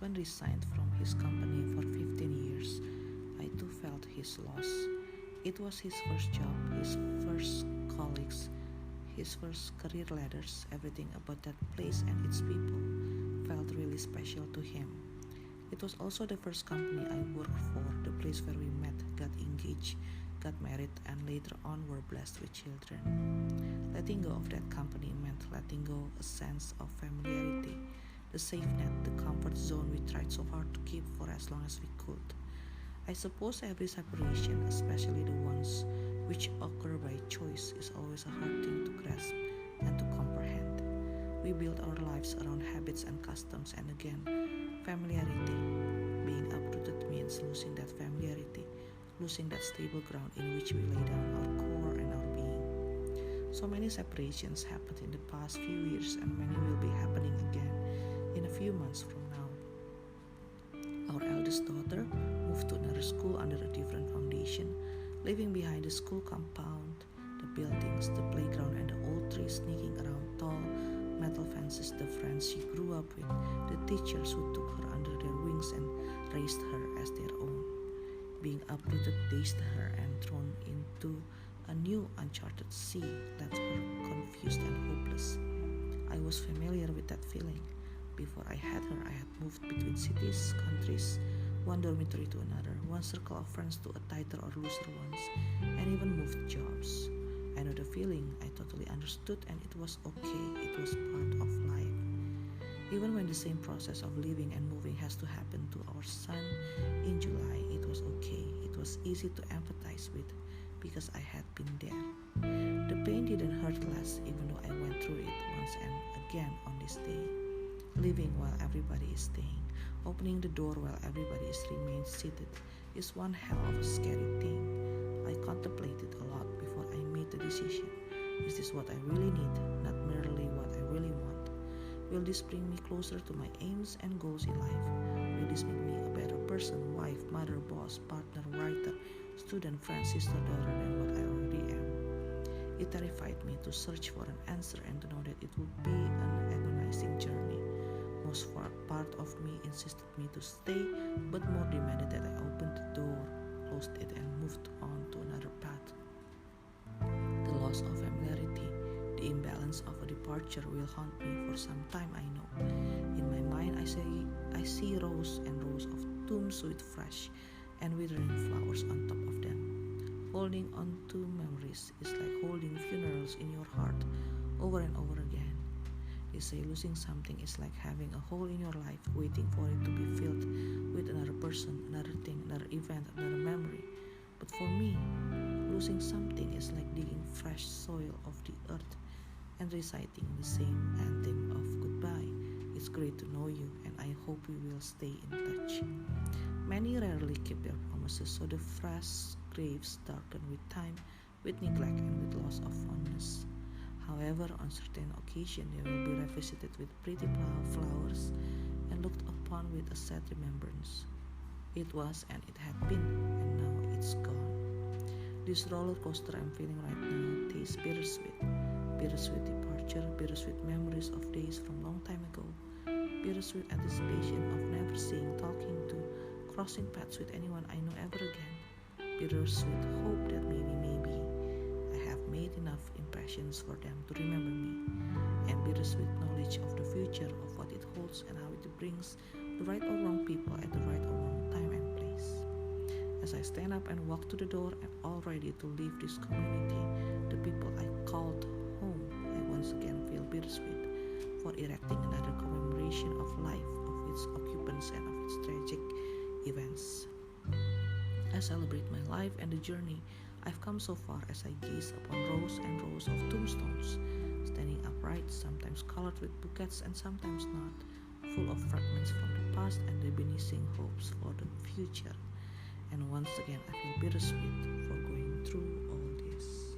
husband resigned from his company for 15 years, I too felt his loss. It was his first job, his first colleagues, his first career ladders. Everything about that place and its people felt really special to him. It was also the first company I worked for, the place where we met, got engaged, got married, and later on were blessed with children. Letting go of that company meant letting go a sense of familiarity, the safe net, the comfort zone we tried so hard to keep for as long as we could. I suppose every separation, especially the ones which occur by choice, is always a hard thing to grasp and to comprehend. We build our lives around habits and customs, and again, familiarity. Being uprooted means losing that familiarity, losing that stable ground in which we lay down our core and our being. So many separations happened in the past few years, and many will be happening again in a few months from now. Our eldest daughter moved to another school under a different foundation, leaving behind the school compound, the buildings, the playground, and the old trees sneaking around tall metal fences, the friends she grew up with, the teachers who took her under their wings and raised her as their own. Being uprooted dazed her and thrown into a new uncharted sea left her confused and hopeless. I was familiar with that feeling. Before I had her, I had moved between cities, countries, one dormitory to another, one circle of friends to a tighter or looser ones, and even moved jobs. I know the feeling, I totally understood, and it was okay, it was part of life. Even when the same process of living and moving has to happen to our son in July, it was okay, it was easy to empathize with because I had been there. The pain didn't hurt less even though I went through it once and again on this day. Living while everybody is staying, opening the door while everybody is remains seated is one hell of a scary thing. I contemplated a lot before I made the decision. Is this what I really need, not merely what I really want? Will this bring me closer to my aims and goals in life? Will this make me a better person, wife, mother, boss, partner, writer, student, friend, sister, daughter than what I already am? It terrified me to search for an answer and to know that it would be an agonizing journey. Most part of me insisted me to stay, but more demanded that I opened the door, closed it, and moved on to another path. The loss of familiarity, the imbalance of a departure will haunt me for some time, I know. In my mind, I see rows and rows of tombs with fresh and withering flowers on top of them. Holding on to memories is like holding funerals in your heart over and over again. They say losing something is like having a hole in your life waiting for it to be filled with another person, another thing, another event, another memory. But for me, losing something is like digging fresh soil of the earth and reciting the same anthem of goodbye. It's great to know you, and I hope we will stay in touch. Many rarely keep their promises, so the fresh graves darken with time, with neglect, and with loss of fondness. However, on certain occasions they will be revisited with pretty flowers and looked upon with a sad remembrance. It was and it had been, and now it's gone. This roller coaster I'm feeling right now tastes bittersweet. Bittersweet departure, bittersweet memories of days from long time ago, bittersweet anticipation of never seeing, talking to, crossing paths with anyone I know ever again, bittersweet hope that maybe I have made enough impressions for them to remember me, and bittersweet knowledge of the future, of what it holds and how it brings the right or wrong people at the right or wrong time and place. As I stand up and walk to the door and all ready to leave this community, the people I called home, I once again feel bittersweet for erecting another commemoration of life, of its occupants and of its tragic events. I celebrate my life and the journey I've come so far as I gaze upon rows and rows of tombstones, standing upright, sometimes colored with bouquets and sometimes not, full of fragments from the past and reminiscing hopes for the future. And once again I feel bittersweet for going through all this.